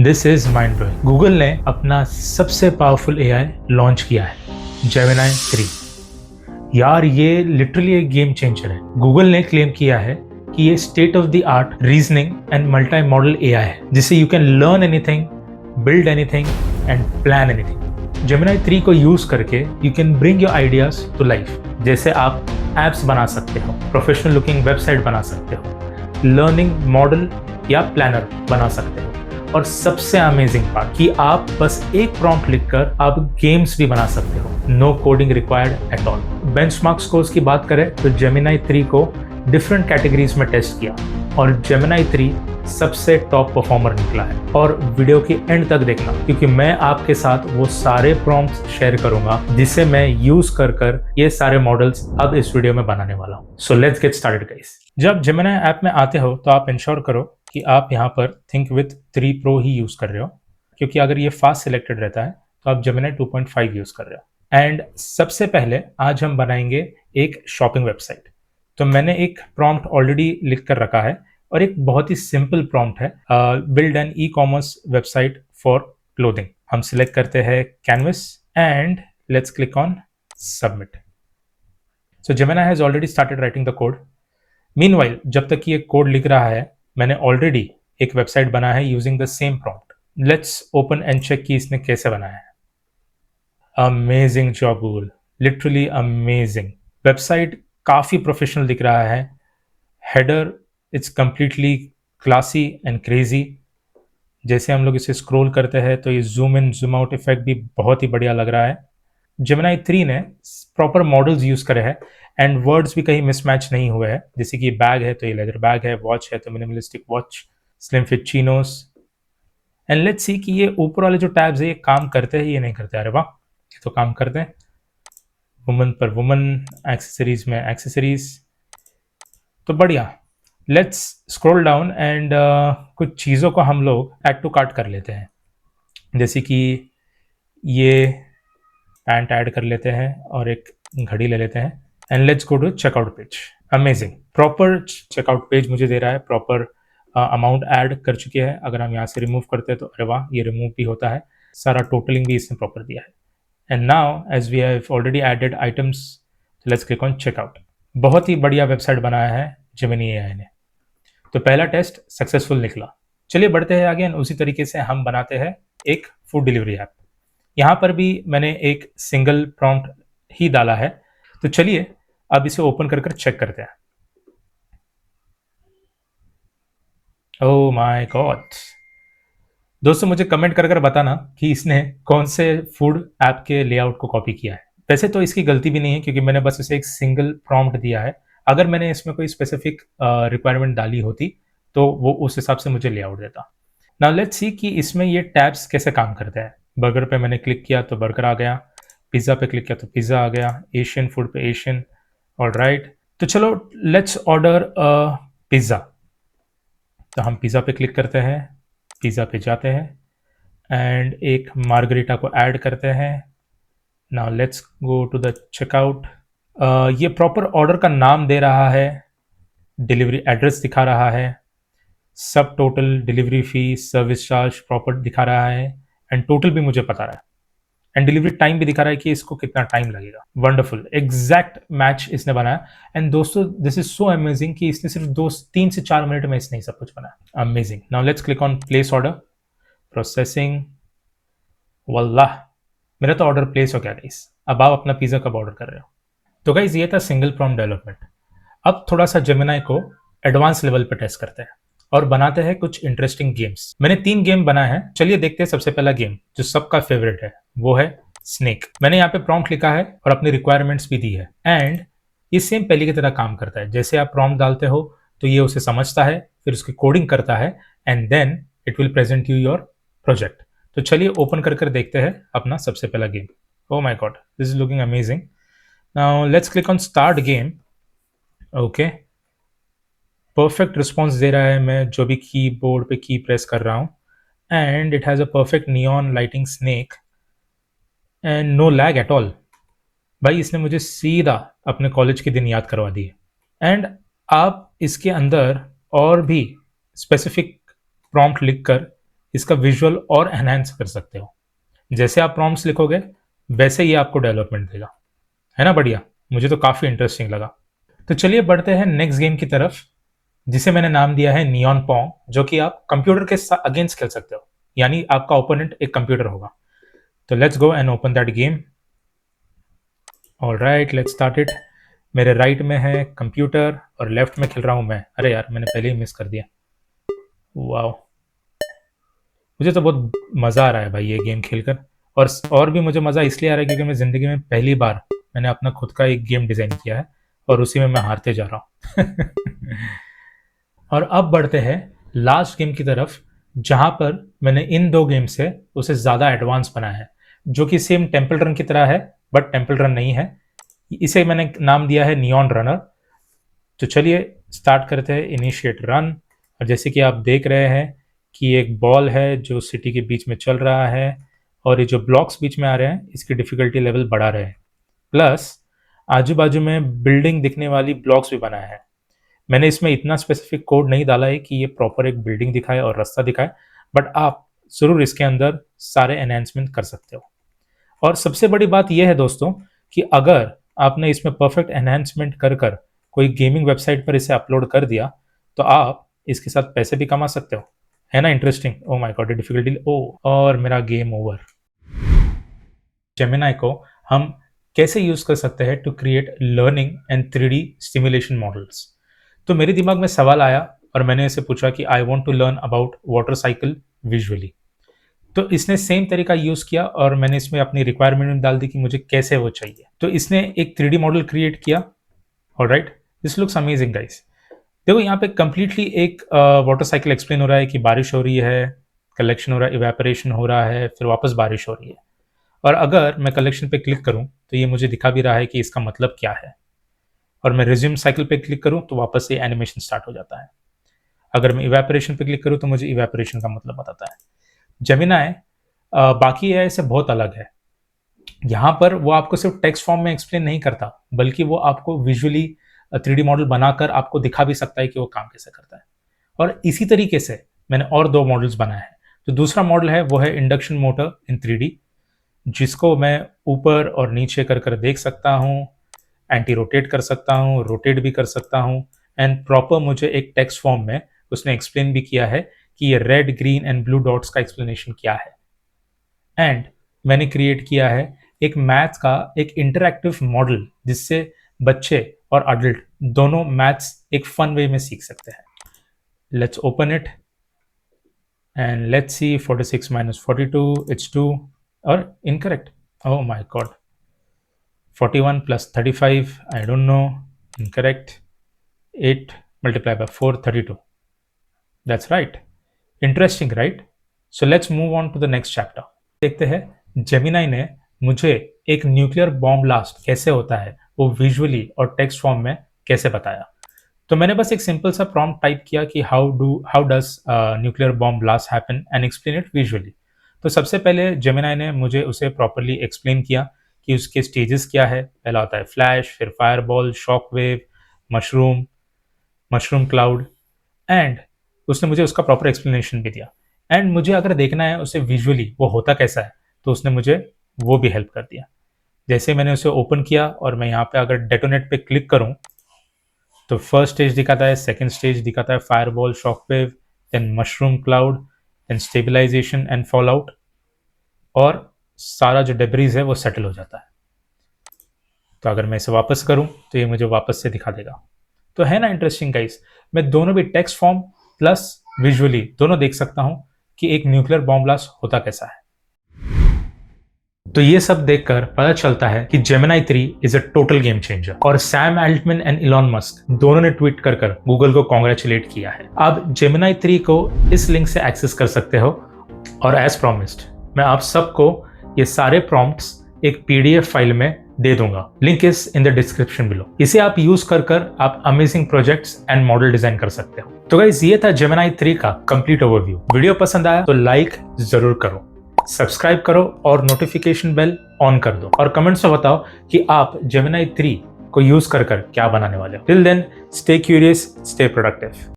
This is mind blowing. Google ने अपना सबसे पावरफुल एआई लॉन्च किया है, जेमिनी 3। यार ये लिटरली एक गेम चेंजर है। गूगल ने क्लेम किया है कि ये state of the art reasoning and multi modal AI है, जिससे you can learn anything, build anything and plan anything. Gemini 3 को यूज करके you can bring your ideas to life. जैसे आप एप्स बना सकते हो, प्रोफेशनल लुकिंग वेबसाइट बना सकते हो, लर्निंग मॉडल या प्लानर बना सकते हो, और सबसे अमेजिंग पार्ट कि आप बस एक प्रॉम्प्ट लिखकर आप गेम्स भी बना सकते हो। No coding required at all. Benchmark scores की बात करें तो जेमिनी 3 को डिफरेंट कैटेगरीज में टेस्ट किया और जेमिनी 3 सबसे टॉप परफॉर्मर निकला है। और वीडियो के एंड तक देखना, क्योंकि मैं आपके साथ वो सारे प्रॉम्प्ट्स शेयर करूंगा जिसे मैं यूज कर ये सारे मॉडल्स अब इस वीडियो में बनाने वाला हूं। So let's get started guys. जब जेमिनी ऐप में आते हो तो आप इंश्योर करो कि आप यहाँ पर think with 3 pro he use कर रहे हो, क्योंकि अगर ये फास्ट सिलेक्टेड रहता है तो आप जेमिनी 2.5 यूज कर रहे हो। एंड सबसे पहले आज हम बनाएंगे एक शॉपिंग वेबसाइट। तो मैंने एक प्रॉम्प्ट ऑलरेडी लिख कर रखा है और एक बहुत ही सिंपल प्रॉम्प्ट है, build an e commerce website for clothing. हम सिलेक्ट करते हैं canvas and let's click on submit. So Gemini has already started writing the code. Meanwhile जब तक ये कोड लिख रहा है, मैंने ऑलरेडी एक वेबसाइट बना है using the same prompt. Let's open and check कि इसने कैसे बनाया है। Amazing job Google, literally amazing. Website काफ़ी प्रोफेशनल दिख रहा है। Header it's completely classy and crazy. जैसे हम लोग इसे स्क्रॉल करते हैं तो ये zoom in zoom out effect भी बहुत ही बढ़िया लग रहा है। जेमिनी 3 ने प्रॉपर मॉडल्स यूज करे हैं एंड वर्ड्स भी कहीं मिसमैच नहीं हुए हैं। जैसे कि बैग है तो ये लेदर बैग है, वॉच है तो minimalistic watch, slim fit chinos. And let's see कि ये ऊपर वाले जो टैब्स है ये काम करते हैं, ये नहीं करते। अरे वाह, ये तो काम करते हैं। वुमन पर वुमन, एक्सेसरीज में एक्सेसरीज, तो बढ़िया। लेट्स स्क्रॉल डाउन एंड कुछ चीज़ों को हम लोग ऐड टू कार्ट कर लेते हैं। जैसे कि ये पैंट ऐड कर लेते हैं और एक घड़ी ले लेते हैं and let's go to checkout page. Amazing, proper checkout page मुझे दे रहा है, प्रॉपर अमाउंट ऐड कर चुके हैं। अगर हम यहाँ से रिमूव करते हैं तो अरे वाह, ये रिमूव भी होता है। सारा टोटलिंग भी इसने प्रॉपर दिया है। And now as we have already added items, let's click on checkout. बहुत ही बढ़िया वेबसाइट बनाया है जेमिनी एआई ने। तो पहला टेस्ट सक्सेसफुल निकला। चलिए बढ़ते हैं आगे। उसी तरीके से हम बनाते हैं एक फूड डिलीवरी ऐप। यहाँ पर भी मैंने एक सिंगल प्रॉम्प्ट ही डाला है। तो चलिए अब इसे ओपन कर चेक करते हैं। ओह माय गॉड, दोस्तों मुझे कमेंट कर बताना कि इसने कौन से फूड ऐप के लेआउट को कॉपी किया है। वैसे तो इसकी गलती भी नहीं है, क्योंकि मैंने बस इसे एक सिंगल प्रॉम्प्ट दिया है। अगर मैंने इसमें कोई स्पेसिफिक रिक्वायरमेंट डाली होती तो वो उस हिसाब से मुझे लेआउट देता। नाउ लेट्स सी कि इसमें ये टैब्स कैसे काम करते हैं। बर्गर पे मैंने क्लिक किया तो बर्गर आ गया, पिज़्ज़ा पे क्लिक किया तो पिज़्ज़ा आ गया, एशियन फूड पे एशियन। ऑलराइट, तो चलो लेट्स ऑर्डर पिज़्ज़ा। तो हम पिज़्ज़ा पे क्लिक करते हैं, पिज़्ज़ा पे जाते हैं एंड एक मार्गरीटा को ऐड करते हैं। Now let's go to the checkout. ये प्रॉपर ऑर्डर का नाम दे रहा है, डिलीवरी एड्रेस दिखा रहा है, सब टोटल, डिलीवरी फी, सर्विस चार्ज प्रॉपर दिखा रहा है एंड टोटल भी मुझे पता रहा है एंड डिलीवरी टाइम भी दिखा रहा है कि इसको कितना टाइम लगेगा। वंडरफुल, एग्जैक्ट मैच इसने बनाया। एंड दोस्तों दिस इज सो अमेजिंग कि इसने सिर्फ 3 से 4 मिनट में इसने सब कुछ बनाया। Amazing. Now let's click on place order, processing. वल्लाह, मेरा तो ऑर्डर प्लेस हो गया गाइस। अब आप अपना पिज़्ज़ा कब ऑर्डर कर रहे हो। तो गाइस ये था सिंगल प्रॉम्प्ट डेवलपमेंट। अब थोड़ा सा जेमिनी को एडवांस लेवल पे टेस्ट करते हैं और बनाते हैं कुछ इंटरेस्टिंग गेम्स। मैंने 3 गेम बनाए हैं, चलिए देखते हैं। सबसे पहला गेम जो सबका फेवरेट है वो है स्नेक। मैंने यहाँ पे प्रॉम्प्ट लिखा है और अपनी रिक्वायरमेंट्स भी दी है एंड ये सेम पहले की तरह काम करता है। जैसे आप प्रॉम्प्ट डालते हो तो ये उसे समझता है, फिर उसकी कोडिंग करता है and then it will present you your project. तो चलिए ओपन कर देखते हैं अपना सबसे पहला game. Oh my god, this is looking amazing. Now let's click on start game. Okay, perfect response दे रहा है मैं जो भी कीबोर्ड पे की प्रेस कर रहा हूँ and it has a perfect neon lighting snake and no lag at all. भाई इसने मुझे सीधा अपने कॉलेज के दिन याद करवा दिए। एंड आप इसके अंदर और भी स्पेसिफिक प्रॉम्प्ट लिखकर इसका विजुअल और एनहांस कर सकते हो। जैसे आप प्रॉम्प्ट्स लिखोगे वैसे ही आपको डेवलपमेंट देगा, है ना बढ़िया। मुझे तो काफ़ी इंटरेस्टिंग लगा। तो चलिए बढ़ते हैं नेक्स्ट गेम की तरफ, जिसे मैंने नाम दिया है नियॉन पोंग, जो कि आप कंप्यूटर के अगेंस्ट खेल सकते हो, यानी आपका ओपोनेंट एक कंप्यूटर होगा। तो let's go and open that game. Alright, let's start it. मेरे राइट में है कंप्यूटर और लेफ्ट में खेल रहा हूँ मैं। अरे यार, मैंने पहले ही मिस कर दिया। वाह, मुझे तो बहुत मज़ा आ रहा है भाई ये गेम खेलकर। और भी मुझे मज़ा इसलिए आ रहा है क्योंकि मैं ज़िंदगी में पहली बार मैंने अपना खुद का एक गेम डिज़ाइन किया है और उसी में मैं हारते जा रहा हूँ। और अब बढ़ते हैं लास्ट गेम की तरफ, जहाँ पर मैंने इन दो गेम से उसे ज़्यादा एडवांस बनाया है, जो कि सेम टेम्पल रन की तरह है बट टेम्पल रन नहीं है। इसे मैंने नाम दिया है नियॉन रनर। तो चलिए स्टार्ट करते हैं इनिशिएट रन। और जैसे कि आप देख रहे हैं कि एक बॉल है जो सिटी के बीच में चल रहा है, और ये जो ब्लॉक्स बीच में आ रहे हैं इसकी डिफिकल्टी लेवल बढ़ा रहे हैं। प्लस आजू बाजू में बिल्डिंग दिखने वाली ब्लॉक्स भी बनाया है। मैंने इसमें इतना स्पेसिफिक कोड नहीं डाला है कि ये प्रॉपर एक बिल्डिंग दिखाए और रास्ता दिखाए, बट आप ज़रूर इसके अंदर सारे एनहेंसमेंट कर सकते हो। और सबसे बड़ी बात यह है दोस्तों कि अगर आपने इसमें परफेक्ट एनहेंसमेंट कर कर कोई गेमिंग वेबसाइट पर इसे अपलोड कर दिया तो आप इसके साथ पैसे भी कमा सकते हो, है ना interesting. Oh my god, difficulty oh, और मेरा गेम ओवर। जेमिनाई को हम कैसे यूज कर सकते हैं to create learning and 3D stimulation models. तो मेरे दिमाग में सवाल आया और मैंने इसे पूछा कि I want to learn about water cycle visually. तो इसने सेम तरीका यूज किया और मैंने इसमें अपनी रिक्वायरमेंट डाल दी कि मुझे कैसे वो चाहिए। तो इसने एक 3D मॉडल क्रिएट किया। Alright, this looks amazing guys. देखो यहाँ पे कंप्लीटली एक वाटर साइकिल एक्सप्लेन हो रहा है कि बारिश हो रही है, कलेक्शन हो रहा है, इवेपोरेशन हो रहा है, फिर वापस बारिश हो रही है। और अगर मैं कलेक्शन पे क्लिक करूं तो ये मुझे दिखा भी रहा है कि इसका मतलब क्या है। और मैं रिज्यूम साइकिल पे क्लिक करूं तो वापस से एनिमेशन स्टार्ट हो जाता है। अगर मैं इवेपोरेशन पे क्लिक करूं तो मुझे इवेपोरेशन का मतलब बताता है। जेमिनाई बाकी एआई से बहुत अलग है। यहाँ पर वो आपको सिर्फ टेक्स्ट फॉर्म में एक्सप्लेन नहीं करता, बल्कि वो आपको विजुअली 3D मॉडल बनाकर आपको दिखा भी सकता है कि वो काम कैसे करता है। और इसी तरीके से मैंने और दो मॉडल्स बनाए हैं। तो दूसरा मॉडल है वो है इंडक्शन मोटर इन 3D, जिसको मैं ऊपर और नीचे कर कर देख सकता हूँ, एंटी रोटेट कर सकता हूँ, रोटेट भी कर सकता हूँ। एंड प्रॉपर मुझे एक टेक्स्ट फॉर्म में उसने एक्सप्लेन भी किया है कि ये red, green and blue dots का एक्सप्लेनेशन क्या है। एंड मैंने क्रिएट किया है एक मैथ्स का एक इंटरैक्टिव मॉडल, जिससे बच्चे और अडल्ट दोनों मैथ्स एक फन वे में सीख सकते हैं। Let's open it and let's see 46 minus 42, it's 2 or incorrect. Oh my god, 41 plus 35, I don't know, incorrect. 8 multiplied by 4, 32. That's right. Interesting, right? So let's move on to the next chapter. देखते हैं Gemini ने मुझे एक nuclear bomb blast कैसे होता है वो visually और टेक्स्ट फॉर्म में कैसे बताया। तो मैंने बस एक सिंपल सा प्रॉम्प्ट टाइप किया कि how does nuclear bomb blast happen and explain it visually. तो सबसे पहले जेमिनाई ने मुझे उसे प्रॉपरली एक्सप्लेन किया कि उसके स्टेजेस क्या है। पहला होता है फ्लैश, फिर fireball, shock wave, mushroom cloud, and उसने मुझे उसका प्रॉपर एक्सप्लेनेशन भी दिया। एंड मुझे अगर देखना है उसे विजुअली वो होता कैसा है तो उसने मुझे वो भी हेल्प कर दिया। जैसे मैंने उसे ओपन किया और मैं यहाँ पे अगर डेटोनेट पे क्लिक करूँ तो फर्स्ट स्टेज दिखाता है, सेकंड स्टेज दिखाता है fireball, shockwave, then mushroom cloud, then stabilisation and fall out, और सारा जो डेब्रीज है वो सेटल हो जाता है। तो अगर मैं इसे वापस करूं तो ये मुझे वापस से दिखा देगा। तो है ना इंटरेस्टिंग गाइस, मैं दोनों भी टेक्स्ट फॉर्म प्लस विजुअली दोनों देख सकता हूं कि एक न्यूक्लियर बॉम्ब ब्लास्ट होता कैसा है। तो ये सब देखकर पता चलता है कि Gemini 3 is a total game changer. और Sam Altman and Elon Musk दोनों ने ट्वीट कर कर गूगल को कॉन्ग्रेचुलेट किया है। आप जेमिनाई 3 को इस लिंक से एक्सेस कर सकते हो। और एज प्रॉमिस्ड मैं आप सबको ये सारे प्रॉम्प्ट्स एक PDF फाइल में दे दूंगा। Link is in the description below. इसे आप यूज कर कर आप amazing projects and model design कर सकते हो। तो गाइस ये था जेमिनाई 3 का कंप्लीट ओवरव्यू। वीडियो पसंद आया तो लाइक जरूर करो, सब्सक्राइब करो और नोटिफिकेशन बेल ऑन कर दो, और कमेंट्स में बताओ कि आप जेमिनाई 3 को यूज कर कर क्या बनाने वाले हो। Till then stay curious, stay productive.